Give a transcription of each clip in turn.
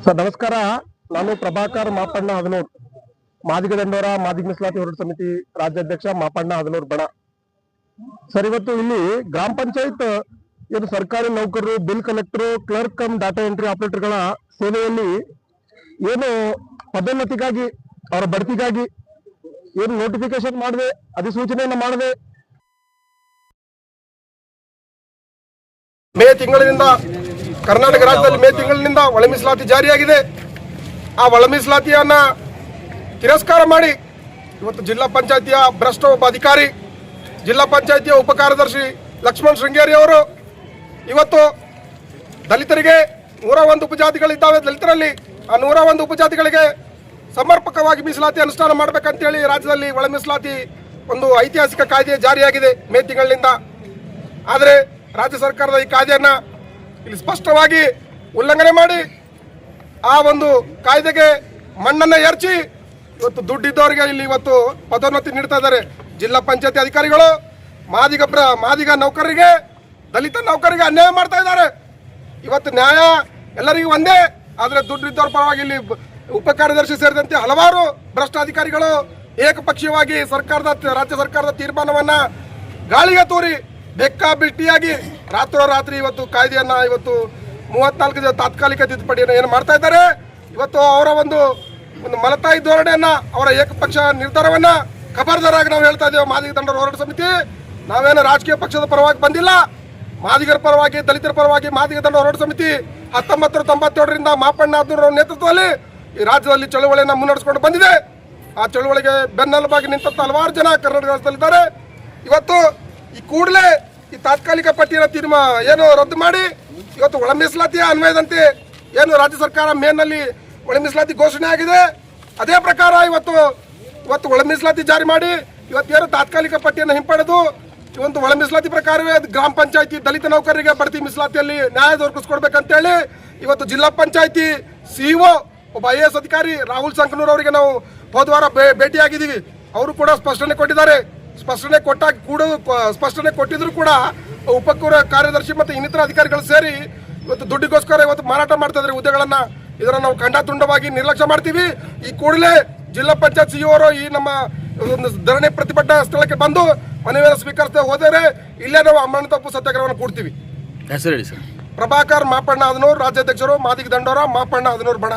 Sir ನಮಸ್ಕಾರ. ನಾನು ಪ್ರಭಾಕರ್ ಮಾಪಣ್ಣ ಹದನೂರ್, ಮಾದಿಗ ದಂಡೋರ ಮಾದಿಗ ಮೀಸಲಾತಿ ಹೋರಾಟ ಸಮಿತಿ ರಾಜ್ಯಾಧ್ಯಕ್ಷ ಮಾಪಣ್ಣ ಹದನೂರ್ ಬಣ. ಸರ್ ಇವತ್ತು ಇಲ್ಲಿ ಗ್ರಾಮ ಪಂಚಾಯತ್ ಏನು ಸರ್ಕಾರಿ ನೌಕರರು, bill collector, clerk come data entry ಆಪರೇಟರ್ಗಳ ಸೇವೆಯಲ್ಲಿ ಏನು ಪದೋನ್ನತಿಗಾಗಿ ಅವರ ಬಡ್ತಿಗಾಗಿ ಏನು ನೋಟಿಫಿಕೇಶನ್ ಮಾಡಿದೆ, ಅಧಿಸೂಚನೆಯನ್ನು ಮಾಡಿದೆ. ಮೇ ತಿಂಗಳಿನಿಂದ ಕರ್ನಾಟಕ ರಾಜ್ಯದಲ್ಲಿ ಮೇ ತಿಂಗಳಿನಿಂದ ಒಳ ಮೀಸಲಾತಿ ಜಾರಿಯಾಗಿದೆ. ಆ ಒಳ ಮೀಸಲಾತಿಯನ್ನ ತಿರಸ್ಕಾರ ಮಾಡಿ ಇವತ್ತು ಜಿಲ್ಲಾ ಪಂಚಾಯತಿಯ ಭ್ರಷ್ಟ ಒಬ್ಬ ಅಧಿಕಾರಿ, ಜಿಲ್ಲಾ ಪಂಚಾಯತಿಯ ಉಪ ಕಾರ್ಯದರ್ಶಿ ಲಕ್ಷ್ಮಣ್ ಶೃಂಗೇರಿ ಅವರು ಇವತ್ತು ದಲಿತರಿಗೆ 101 ಉಪಜಾತಿಗಳಿದ್ದಾವೆ. ದಲಿತರಲ್ಲಿ ಆ 101 ಉಪಜಾತಿಗಳಿಗೆ ಸಮರ್ಪಕವಾಗಿ ಮೀಸಲಾತಿ ಅನುಷ್ಠಾನ ಮಾಡಬೇಕಂತೇಳಿ ರಾಜ್ಯದಲ್ಲಿ ಒಳ ಮೀಸಲಾತಿ ಒಂದು ಐತಿಹಾಸಿಕ ಕಾಯ್ದೆ ಜಾರಿಯಾಗಿದೆ ಮೇ ತಿಂಗಳಿನಿಂದ. ಆದರೆ ರಾಜ್ಯ ಸರ್ಕಾರದ ಈ ಕಾಯ್ದೆಯನ್ನ ಇಲ್ಲಿ ಸ್ಪಷ್ಟವಾಗಿ ಉಲ್ಲಂಘನೆ ಮಾಡಿ ಆ ಒಂದು ಕಾಯ್ದೆಗೆ ಮಣ್ಣನ್ನು ಎರಚಿ ಇವತ್ತು ದುಡ್ಡಿದ್ದವರಿಗೆ ಇಲ್ಲಿ ಇವತ್ತು ಪದೋನ್ನತಿ ನೀಡ್ತಾ ಇದ್ದಾರೆ. ಜಿಲ್ಲಾ ಪಂಚಾಯತಿ ಅಧಿಕಾರಿಗಳು ಮಾದಿಗ ನೌಕರರಿಗೆ, ದಲಿತ ನೌಕರರಿಗೆ ಅನ್ಯಾಯ ಮಾಡ್ತಾ ಇದ್ದಾರೆ. ಇವತ್ತು ನ್ಯಾಯ ಎಲ್ಲರಿಗೂ ಒಂದೇ, ಆದರೆ ದುಡ್ಡಿದ್ದವ್ರ ಪರವಾಗಿ ಇಲ್ಲಿ ಉಪ ಕಾರ್ಯದರ್ಶಿ ಸೇರಿದಂತೆ ಹಲವಾರು ಭ್ರಷ್ಟ ಅಧಿಕಾರಿಗಳು ಏಕಪಕ್ಷೀಯವಾಗಿ ರಾಜ್ಯ ಸರ್ಕಾರದ ತೀರ್ಮಾನವನ್ನ ಗಾಳಿಗೆ ತೂರಿ ಬೆಕ್ಕಾಬಿಟ್ಟಿಯಾಗಿ ರಾತ್ರೋರಾತ್ರಿ ಇವತ್ತು ಕಾಯ್ದೆಯನ್ನ ಇವತ್ತು 34 ತಾತ್ಕಾಲಿಕ ತಿದ್ದುಪಡಿಯನ್ನು ಏನು ಮಾಡ್ತಾ ಇದ್ದಾರೆ. ಇವತ್ತು ಅವರ ಒಂದು ಮಲತಾಯಿ ಧೋರಣೆಯನ್ನ, ಅವರ ಏಕಪಕ್ಷ ನಿರ್ಧಾರವನ್ನ ಖಬರ್ದಾರಾಗಿ ನಾವು ಹೇಳ್ತಾ ಇದ್ದೇವೆ. ಮಾದಿಗ ದಂಡೋರ ಹೋರಾಟ ಸಮಿತಿ ನಾವೇನು ರಾಜಕೀಯ ಪಕ್ಷದ ಪರವಾಗಿ ಬಂದಿಲ್ಲ. ಮಾದಿಗರ ಪರವಾಗಿ, ದಲಿತರ ಪರವಾಗಿ ಮಾದಿಗ ದಂಡೋರ ಹೋರಾಟ ಸಮಿತಿ 1997ರಿಂದ ಮಾಪಣ್ಣ ಹದನೂರ್ ನೇತೃತ್ವದಲ್ಲಿ ಈ ರಾಜ್ಯದಲ್ಲಿ ಚಳುವಳಿಯನ್ನು ಮುನ್ನಡೆಸಿಕೊಂಡು ಬಂದಿದೆ. ಆ ಚಳುವಳಿಗೆ ಬೆನ್ನೆಲುಬಾಗಿ ನಿಂತ ಹಲವಾರು ಜನ ಕರ್ನಾಟಕ ರಾಜ್ಯದಲ್ಲಿದ್ದಾರೆ. ಇವತ್ತು ಈ ಕೂಡಲೇ ಈ ತಾತ್ಕಾಲಿಕ ಪಟ್ಟಿಯನ್ನು ಏನು ರದ್ದು ಮಾಡಿ ಇವತ್ತು ಒಳ ಮೀಸಲಾತಿಯ ಅನ್ವಯದಂತೆ ಏನು ರಾಜ್ಯ ಸರ್ಕಾರ ಮೇನಲ್ಲಿ ಒಳ ಮೀಸಲಾತಿ ಘೋಷಣೆ ಆಗಿದೆ, ಅದೇ ಪ್ರಕಾರ ಇವತ್ತು ಒಳ ಮೀಸಲಾತಿ ಜಾರಿ ಮಾಡಿ ಇವತ್ತೇನು ತಾತ್ಕಾಲಿಕ ಪಟ್ಟಿಯನ್ನು ಹಿಂಪಡೆದು ಇವತ್ತು ಒಳ ಮೀಸಲಾತಿ ಪ್ರಕಾರವೇ ಗ್ರಾಮ ಪಂಚಾಯತಿ ದಲಿತ ನೌಕರರಿಗೆ ಬಡ್ತಿ ಮೀಸಲಾತಿಯಲ್ಲಿ ನ್ಯಾಯ ದೊರಕಿಸ್ಕೊಡ್ಬೇಕಂತೇಳಿ ಇವತ್ತು ಜಿಲ್ಲಾ ಪಂಚಾಯತಿ ಸಿಇಒ ಒಬ್ಬ IAS ಅಧಿಕಾರಿ ರಾಹುಲ್ ಸಂಕನೂರ್ ಅವರಿಗೆ ನಾವು ಹೋದವಾರ ಭೇಟಿಯಾಗಿದ್ದೀವಿ. ಅವರು ಕೂಡ ಸ್ಪಷ್ಟನೆ ಕೊಟ್ಟಿದ್ದಾರೆ. ಸ್ಪಷ್ಟನೆ ಕೊಟ್ಟಿದ್ರು ಕೂಡ ಉಪ ಕಾರ್ಯದರ್ಶಿ ಮತ್ತು ಇನ್ನಿತರ ಅಧಿಕಾರಿಗಳು ಸೇರಿ ಇವತ್ತು ದುಡ್ಡಿಗೋಸ್ಕರ ಇವತ್ತು ಮಾರಾಟ ಮಾಡ್ತಾ ಇದ್ದಾರೆ ಹುದ್ದೆಗಳನ್ನ. ಇದನ್ನು ನಾವು ಖಂಡಾತುಂಡವಾಗಿ ನಿರ್ಲಕ್ಷ್ಯ ಮಾಡ್ತೀವಿ. ಈ ಕೂಡಲೇ ಜಿಲ್ಲಾ ಪಂಚಾಯತ್ ಸಿಇಒ ಅವರು ಈ ನಮ್ಮ ಒಂದು ಧರಣಿ ಪ್ರತಿಭಟನಾ ಸ್ಥಳಕ್ಕೆ ಬಂದು ಮನವಿಯನ್ನು ಸ್ವೀಕರಿಸದೆ ಹೋದರೆ ಇಲ್ಲೇ ನಾವು ಅಮಾನತು ತಪ್ಪು ಸತ್ಯಾಗ್ರಹವನ್ನು ಕೊಡ್ತೀವಿ. ಹೆಸರು ಹೇಳಿ ಸರ್. ಪ್ರಭಾಕರ್ ಮಾಪಣ್ಣ ಹದನೂರ್, ರಾಜ್ಯಾಧ್ಯಕ್ಷರು ಮಾದಿಗ ದಂಡೋರ ಮಾಪಣ್ಣ ಹದನೂರ್ ಬಣ.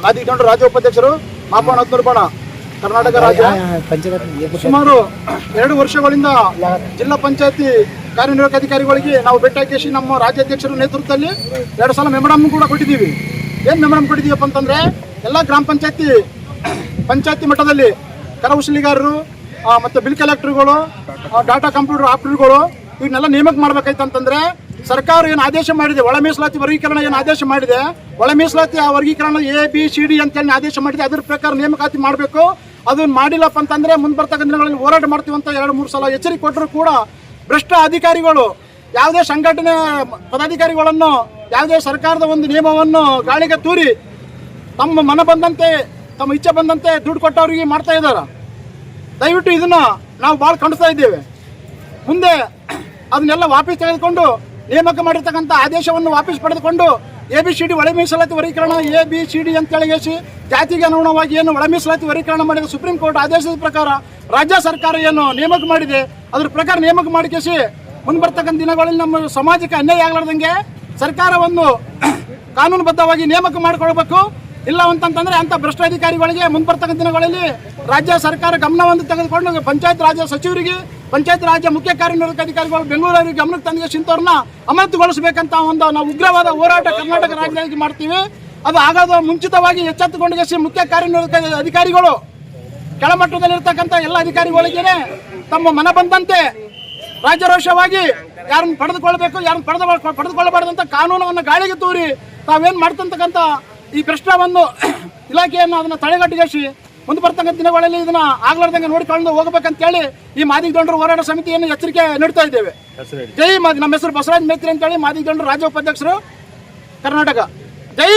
ಮಾದಿಗ ದಂಡೋರ ರಾಜ್ಯ ಉಪಾಧ್ಯಕ್ಷರು ಮಾಪಣ್ಣ ಹದನೂರ್ ಬಣ, ಕರ್ನಾಟಕ ರಾಜ್ಯ. ಸುಮಾರು 2 ವರ್ಷಗಳಿಂದ ಜಿಲ್ಲಾ ಪಂಚಾಯತಿ ಕಾರ್ಯನಿರ್ವಾಹಕ ಅಧಿಕಾರಿಗಳಿಗೆ ನಾವು ಭೇಟಿಯಾಗಿ ನಮ್ಮ ರಾಜ್ಯಾಧ್ಯಕ್ಷರ ನೇತೃತ್ವದಲ್ಲಿ 2 ಸಲ ಮೆಮೊರಾಂಡಮ್ ಕೂಡ ಕೊಟ್ಟಿದ್ದೀವಿ. ಏನು ಮೆಮೊರಾಂಡಮ್ ಕೊಟ್ಟಿದ್ದೀವಪ್ಪ ಅಂತಂದ್ರೆ ಎಲ್ಲ ಗ್ರಾಮ ಪಂಚಾಯತಿ ಮಟ್ಟದಲ್ಲಿ ಕರಕುಶಲಿಗಾರರು ಮತ್ತು ಬಿಲ್ ಕಲೆಕ್ಟರ್ಗಳು, ಡಾಟಾ ಕಂಪ್ಯೂಟರ್ ಆಪರೇಟರ್ಗಳು ಇವನ್ನೆಲ್ಲ ನೇಮಕ ಮಾಡ್ಬೇಕಾಯ್ತಂತಂದ್ರೆ ಸರ್ಕಾರ ಏನು ಆದೇಶ ಮಾಡಿದೆ, ಒಳ ಮೀಸಲಾತಿ ವರ್ಗೀಕರಣ ಏನು ಆದೇಶ ಮಾಡಿದೆ, ಒಳ ಮೀಸಲಾತಿ ಆ ವರ್ಗೀಕರಣ ABCD ಅಂತೇಳಿ ಆದೇಶ ಮಾಡಿದೆ, ಅದ್ರ ಪ್ರಕಾರ ನೇಮಕಾತಿ ಮಾಡಬೇಕು. ಅದನ್ನ ಮಾಡಿಲ್ಲಪ್ಪ ಅಂತಂದ್ರೆ ಮುಂದೆ ಬರ್ತಕ್ಕಂಥ ದಿನಗಳಲ್ಲಿ ಹೋರಾಟ ಮಾಡ್ತೀವಿ ಅಂತ 2-3 ಸಲ ಎಚ್ಚರಿಕೆ ಕೊಟ್ಟರು ಕೂಡ ಭ್ರಷ್ಟ ಅಧಿಕಾರಿಗಳು ಯಾವುದೇ ಸಂಘಟನೆ ಪದಾಧಿಕಾರಿಗಳನ್ನು, ಯಾವುದೇ ಸರ್ಕಾರದ ಒಂದು ನಿಯಮವನ್ನು ಗಾಳಿಗೆ ತೂರಿ ತಮ್ಮ ಮನ ಬಂದಂತೆ, ತಮ್ಮ ಇಚ್ಛೆ ಬಂದಂತೆ ದುಡ್ಡು ಕೊಟ್ಟವರಿಗೆ ಮಾಡ್ತಾ ಇದ್ದಾರೆ. ದಯವಿಟ್ಟು ಇದನ್ನ ನಾವು ಭಾಳ ಖಂಡಿಸ್ತಾ ಇದ್ದೇವೆ. ಮುಂದೆ ಅದನ್ನೆಲ್ಲ ವಾಪಸ್ ತೆಗೆದುಕೊಂಡು ನೇಮಕ ಮಾಡಿರ್ತಕ್ಕಂಥ ಆದೇಶವನ್ನು ವಾಪಸ್ ಪಡೆದುಕೊಂಡು ABCD ಒಳ ಮೀಸಲಾತಿ ವರ್ಗೀಕರಣ ABCD ಅಂತೇಳಿ ಜಾತಿಗೆ ಅನುಗುಣವಾಗಿ ಏನು ಒಳ ಮೀಸಲಾತಿ ವರ್ಗೀಕರಣ ಮಾಡಿದ ಸುಪ್ರೀಂ ಕೋರ್ಟ್ ಆದೇಶದ ಪ್ರಕಾರ ರಾಜ್ಯ ಸರ್ಕಾರ ಏನು ನೇಮಕ ಮಾಡಿದೆ ಅದ್ರ ಪ್ರಕಾರ ನೇಮಕ ಮಾಡಿಕೇಸಿ ಮುಂದೆ ಬರ್ತಕ್ಕಂಥ ದಿನಗಳಲ್ಲಿ ನಮ್ಮ ಸಮಾಜಕ್ಕೆ ಅನ್ಯಾಯ ಆಗಲಾರ್ದಂಗೆ ಸರ್ಕಾರವನ್ನು ಕಾನೂನುಬದ್ಧವಾಗಿ ನೇಮಕ ಮಾಡಿಕೊಳ್ಬೇಕು. ಇಲ್ಲ ಅಂತಂತಂದ್ರೆ ಅಂತ ಭ್ರಷ್ಟಾಧಿಕಾರಿಗಳಿಗೆ ಮುಂದೆ ಬರ್ತಕ್ಕಂಥ ದಿನಗಳಲ್ಲಿ ರಾಜ್ಯ ಸರ್ಕಾರ ಗಮನವನ್ನು ತೆಗೆದುಕೊಂಡು ಪಂಚಾಯತ್ ರಾಜ್ಯ ಸಚಿವರಿಗೆ, ಪಂಚಾಯತ್ ರಾಜ್ಯ ಮುಖ್ಯ ಕಾರ್ಯನಿರ್ವಾಹಕ ಅಧಿಕಾರಿಗಳು ಬೆಂಗಳೂರಿಗೆ ಗಮನಕ್ಕೆ ತಂದು ಇಂಥವ್ರನ್ನ ಅಮಾನತುಗೊಳಿಸಬೇಕಂತ ಒಂದು ನಾವು ಉಗ್ರವಾದ ಹೋರಾಟ ಕರ್ನಾಟಕ ರಾಜ್ಯದಲ್ಲಿ ಮಾಡ್ತೀವಿ. ಅದು ಆಗೋದು ಮುಂಚಿತವಾಗಿ ಎಚ್ಚೆತ್ತುಕೊಂಡು ಮುಖ್ಯ ಕಾರ್ಯನಿರ್ವಾಹಕ ಅಧಿಕಾರಿಗಳು ಕೆಳಮಟ್ಟದಲ್ಲಿರ್ತಕ್ಕಂಥ ಎಲ್ಲ ಅಧಿಕಾರಿಗಳಿಗೇನೆ ತಮ್ಮ ಮನ ಬಂದಂತೆ ರಾಜ್ಯರೋಷವಾಗಿ ಯಾರನ್ನು ಪಡೆದುಕೊಳ್ಬೇಕು, ಯಾರನ್ನು ಪಡೆದುಕೊಳ್ಳಬಾರ್ದಂತ ಕಾನೂನನ್ನು ಗಾಳಿಗೆ ತೂರಿ ತಾವೇನು ಮಾಡ್ತಕ್ಕಂಥ ಈ ಭ್ರಷ್ಟವನ್ನು ಇಲಾಖೆಯನ್ನು ಅದನ್ನು ತಡೆಗಟ್ಟಿಸಿ ಮುಂದೆ ಬರ್ತಕ್ಕಂಥ ದಿನಗಳಲ್ಲಿ ಇದನ್ನ ಆಗ್ಲಾರ್ದಂಗೆ ನೋಡಿಕೊಂಡು ಹೋಗಬೇಕಂತ ಹೇಳಿ ಈ ಮಾದಿಗ ದಂಡೋರ ಹೋರಾಟ ಸಮಿತಿಯನ್ನು ಎಚ್ಚರಿಕೆ ನೀಡ್ತಾ ಇದ್ದೇವೆ. ಜೈ ಮಾದಿ. ನಮ್ಮ ಹೆಸರು ಬಸವರಾಜ್ ಮೇತ್ರಿ ಅಂತೇಳಿ ಮಾದಿಗ ದಂಡೋರ ರಾಜ್ಯ ಉಪಾಧ್ಯಕ್ಷರು, ಕರ್ನಾಟಕ. ಜೈ.